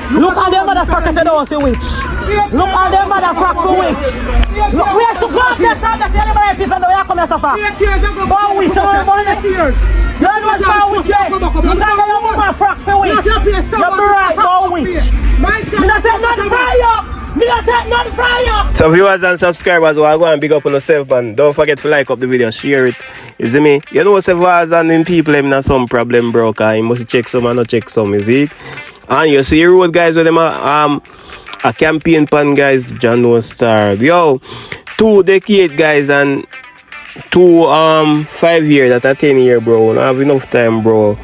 Look at them motherfuckers that don't see which. Look at them motherfuckers for which. Look, we have to go up there, stop the celebrate people and we have to come here suffer. Go which, don't money. You don't want to which day. Look at your woman frock for which. You're right, go which. Me not take nothing from you. Me not take nothing from you. So viewers and subscribers, we'll go and big up on yourself, man. Don't forget to like up the video, share it. You see me? You know Jlp and them people them not some problem, bro. Cause you must check some and not check some, is it? And you see road guys with them a campaign pan guys, John no star. Yo, 2 decades guys and 5 years that a 10 year, bro. We don't have enough time, bro.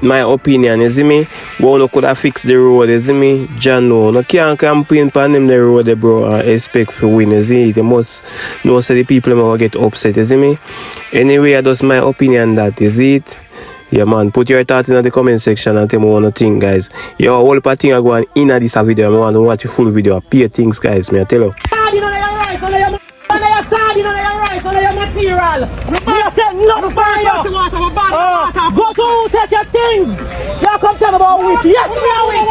My opinion, you see me? But no could have fixed the road, you see me? John no can't campaign pan them the road, bro, and expect for win, you see? They must know so the people will get upset, you see me? Anyway, that's my opinion, that is it. Yeah, man, put your thoughts in the comment section and tell me what you think, guys. Yo, all the thing I go on in this video, I want to watch the full video. Pay things, guys, me I tell you. Go to take your things. You come tell me about witch. Yes, me a witch.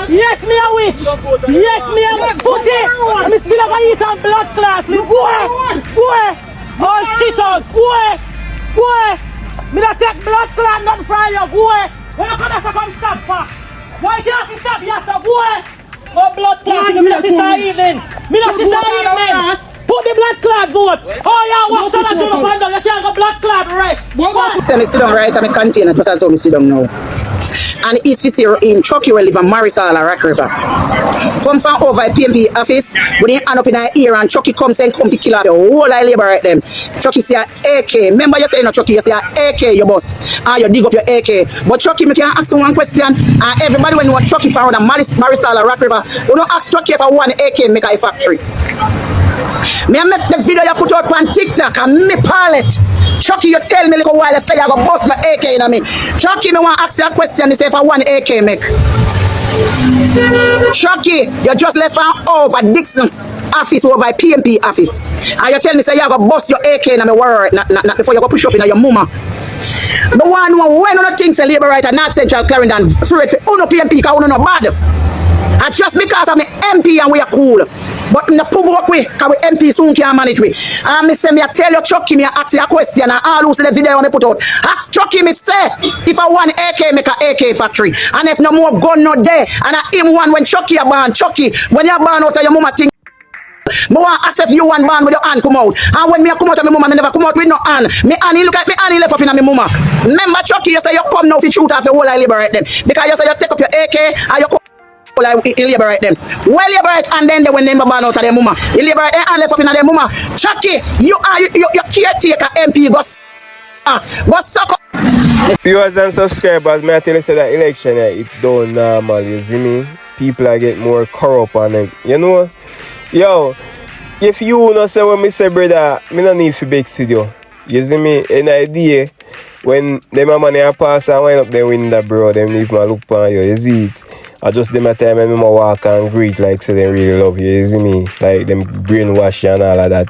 Yes, me a witch. Yes, me a witch. Put it. I'm still gonna eat on blood class. Boy. Oh shit us. Boy. Me not take blood clot not from you, boy. When you come stop for? Why can't you stop yourself, boy? Oh blood clot, me not this evening. Put the blood clot vote. Oh yeah, what's that to the bundle? You can't go blood clot right. So me sit down right on my container just as how me sit down now. And it's this here in Chucky will live in Marisal or Rock River. Come from over at PNP office, we didn't end up in our ear and Chucky comes and come to kill us. The whole I labor right them. Chucky say AK. Remember you say no Chucky, you say AK your boss. And you dig up your AK. But Chucky, me can ask you one question. And everybody when you want Chucky from Marisal or Rock River, you don't ask Chucky if I want AK make a factory. Me I make the video you put out on TikTok and me palette. Chucky, you tell me a little while you say I go bust my AK in me. Chucky, me want to ask you a question, you say if I want AK make. Chucky, you just left over Dixon office over PNP office. And you tell me say you go bust your AK in me word, not before you go push up in your mama. The one who when on things a labor right and not Central Clarendon afraid for uno PNP because uno no bad. And just because I'm an MP and we are cool. But in the provoke way, because we MP soon can manage me. And me say, me I tell you, Chucky, me I ask you a question, and all who see the video I put out. Ask Chucky, me say, if I want AK, make a AK factory. And if no more gun not there, and I him one when Chucky a born, Chucky, when you born out of your mama thing, me want ask if you one born with your hand come out. And when me come out of my mama, me never come out with no hand. Me hand, look at me hand, left up in my mama. Remember, Chucky, you say you come now to shoot off the whole I liberate them. Because you say you take up your AK, and you come like you liberate them. Well, liberate and then they will never ban out of their mama. You liberate and left up in their mama. Chucky, you caretaker MP, go suck up. Viewers and subscribers, may I tell you say that election it don't normal, you see me? People are getting more corrupt and them. You know? Yo, if you know say when me say brother, me no need for big studio. You see me? An idea when them money are pass and wind up the window, bro, them need to look on you, you see it? I just them at time when I walk and greet like say they really love you see me? Like them brainwash you and all of that.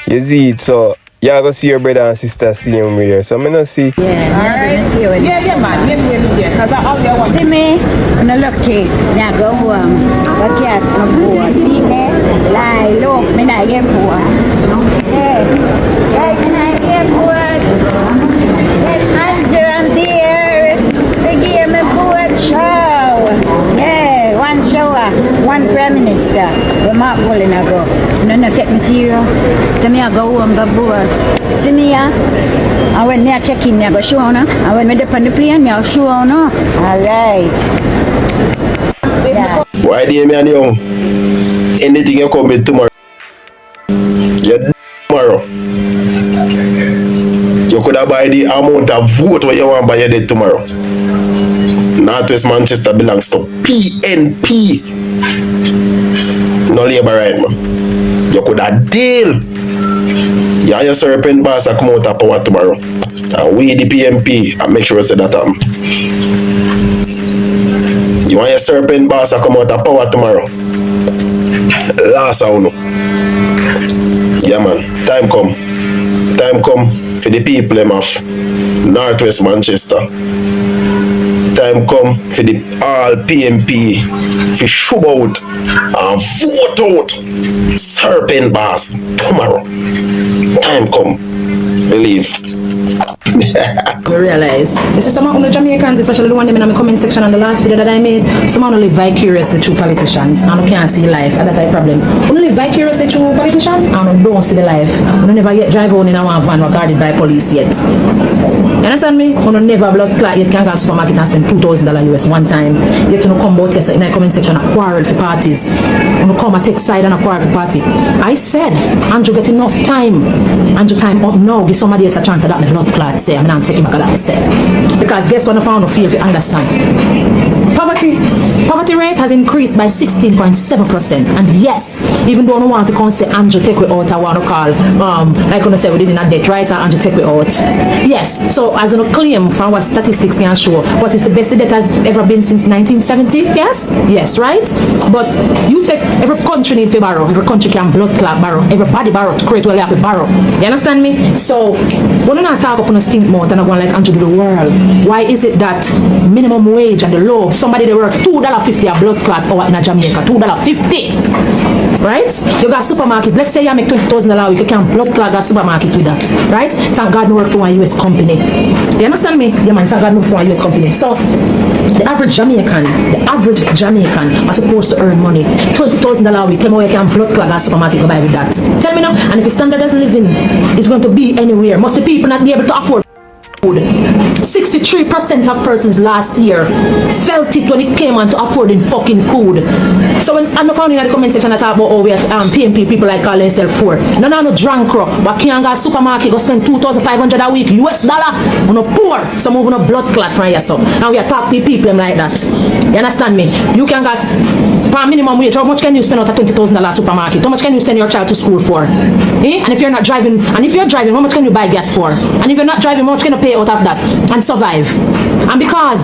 You see it, so you go see your brother and sister see him here. So I not see. Yeah, alright. Yeah, man. Yeah. See me? I'm not lucky. Now go home. Go cast my board. See there? Lie, look, me not get board. Hey, guys, me not get board. Yes, Andrew, I'm there. They give me board show. Yeah, one shower, one prime minister. We Mark Golden I go. No, take me serious. So me I go home, go board. See me here? And when me I check in, me I go show no. And when me dip on the plane, me I show no. Alright. Yeah. Why do you mean you? Anything you come with tomorrow? You tomorrow. You could have buy the amount of vote what you want buy your dead tomorrow. Northwest Manchester belongs to PNP. No labor right, man. You could have deal. You and your serpent boss come out of power tomorrow. And we the PNP and make sure you say that you want your serpent boss come out of power tomorrow. Last hour. Yeah man, time come. Time come for the people of Northwest Manchester. time come for the all PNP for shove out and vote out Serpent Boss tomorrow. Time come. Believe. We realize this is some of the Jamaicans, especially the one in my comment section on the last video that I made. Some of them live vicariously through politicians and you can't see life, and that's a problem. When you live vicariously through politicians and you don't see the life, you never yet drive on in a one van guarded by police yet. You understand me? When you never blood clot yet can go to the supermarket and spend $2,000 US one time. Yet you come out in the comment section and quarrel for parties. When you come and take side and a quarrel for party. I said, Andrew get enough time. Andrew time up now, give somebody else a chance of that the blood clot say. I'm not taking back what I said. Because guess what I found if you understand? Poverty rate has increased by 16.7%. And yes, even though I don't want to come say Andrew take me out, I want to call like I say we did in a date, right? Andrew take me out. Yes, so as a claim from what statistics can show, what is the best that has ever been since 1970? Yes? Yes, right? But you take every country in borrow, every country can blood clot borrow, everybody borrow to create what they have to borrow. You understand me? So when I talk up on a stink mouth and I go like Andrew to the world, why is it that minimum wage and the law, somebody they work $2.50 a blood clot hour in a Jamaica, $2.50. Right? You got a supermarket, let's say you make $20,000 a week, you can blood clot a supermarket with that. Right? Thank God no work for a US company. You understand me? Yeah man, thank God no for a US company. So the average Jamaican are supposed to earn money. $20,000 a week, tell me you can blood clot a supermarket go buy with that. Tell me now, and if the standard of living is going to be anywhere, must the people not be able to afford food? 63% of persons last year felt it when it came on to affording fucking food. So when I found in the comment section I talk about we are PNP people like calling themselves poor. No drunk bro. But can't go to supermarket go spend $2,500 a week US dollar. We no poor. Some moving a blood clot from here so. And we are talking to people like that. You understand me? You can get for minimum wage. How much can you spend out a $20,000 supermarket? How much can you send your child to school for? Eh? And if you're not driving, how much can you buy gas for? And if you're not driving, how much can you pay out of that and survive? And because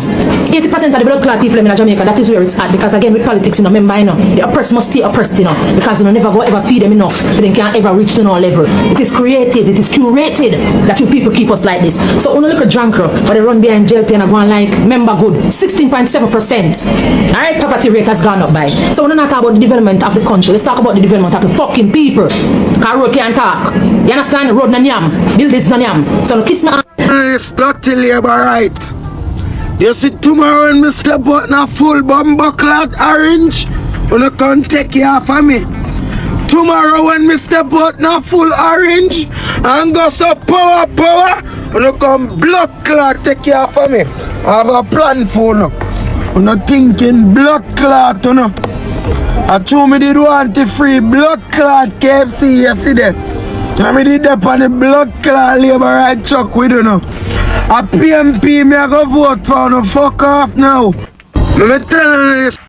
80% of the blood clot people in Jamaica, that is where it's at. Because again, with politics, you know, remember, you know, the oppressed must stay oppressed, you know, because you know, never go ever feed them enough, so they can't ever reach to no level. It is created, it is curated that you people keep us like this. So when you look at drunk, but they run behind Jlp and go on like, remember good, 16.7%. Alright, poverty rate has gone up by. So we're not talking about the development of the country, let's talk about the development of the fucking people. Because road can't talk. You understand? Road na nyam, buildings na nyam. So kiss me on. It's dirty labor right. You see tomorrow when Mr. Button full bumper cloth orange, you can't take care of me. Tomorrow when Mr. Button full orange and go so power, you come blood clot take care of me. I have a plan for you. I'm not thinking blood clot, you know. I told me did want the free blood clot KFC yesterday. I did that on the blood clot labor right chuck with you know. A PNP me I go vote for no fuck off now. Let me tell you this.